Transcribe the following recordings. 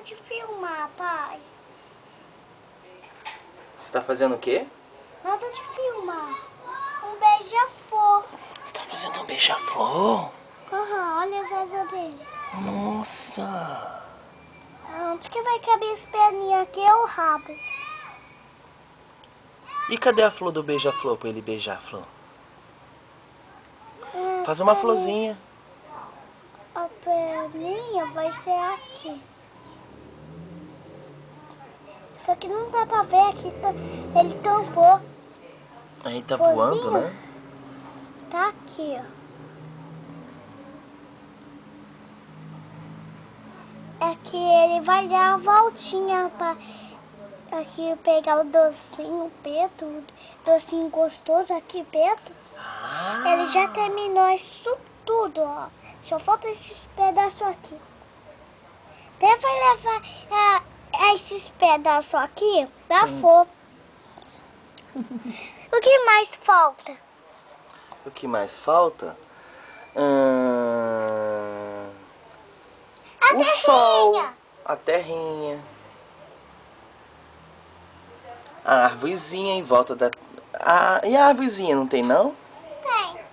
de filmar, pai. Você tá fazendo o quê? Nada de filmar. Um beija-flor. Você tá fazendo um beija-flor? Aham, olha as asas dele. Nossa. Onde que vai caber as perninhas aqui é o rabo. E cadê a flor do beija-flor pra ele beijar a flor? Faz uma florzinha. A perninha vai ser aqui. Só que não dá pra ver aqui, ele tampou. Aí tá Florzinha voando, né? Tá aqui, ó. É que ele vai dar a voltinha pra aqui pegar o docinho preto, docinho gostoso aqui preto. Ele já terminou isso tudo, ó. Só falta esses pedaços aqui. Até vai levar esses pedaços aqui da flor. O que mais falta? O que mais falta? A o terrinha. sol, a terrinha, a arvorezinha em volta da... e a arvorezinha não tem não? Tem.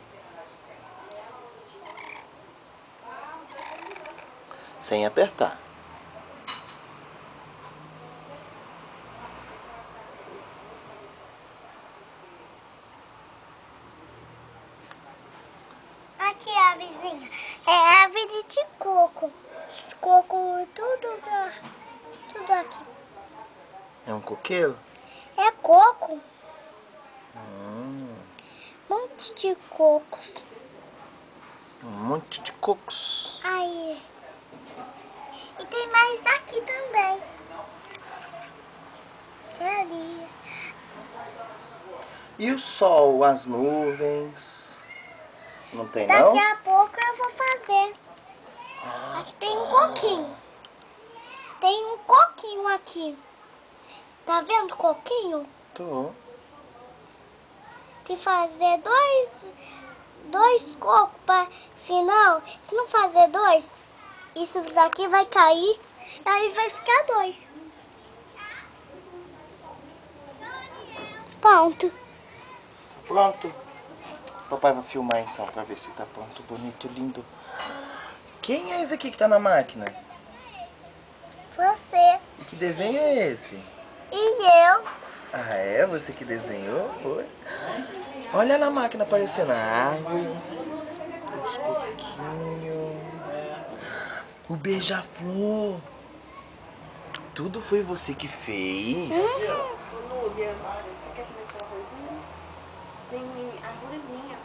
Sem apertar. Aqui a vizinha. É árvore de coco. Coco tudo aqui. É um coqueiro? É coco. Monte de cocos. Um monte de cocos. Aí. E tem mais aqui também. É ali. E o sol, as nuvens? Não tem Daqui não? a pouco eu vou fazer. Aqui tem um coquinho. Tem um coquinho aqui. Tá vendo o coquinho? Tô. Tem que fazer dois cocos, se não fazer dois, isso daqui vai cair, aí vai ficar dois. Pronto. Pronto. Papai vai filmar então pra ver se tá pronto, bonito, lindo. Quem é esse aqui que tá na máquina? Você E que desenho é esse? e eu. Ah, é? Você que desenhou? Foi? Olha na máquina aparecendo a árvore, os coquinhos, o beija-flor. Tudo foi você que fez? Núbia, você quer comer seu arrozinho? Tem arvorezinha.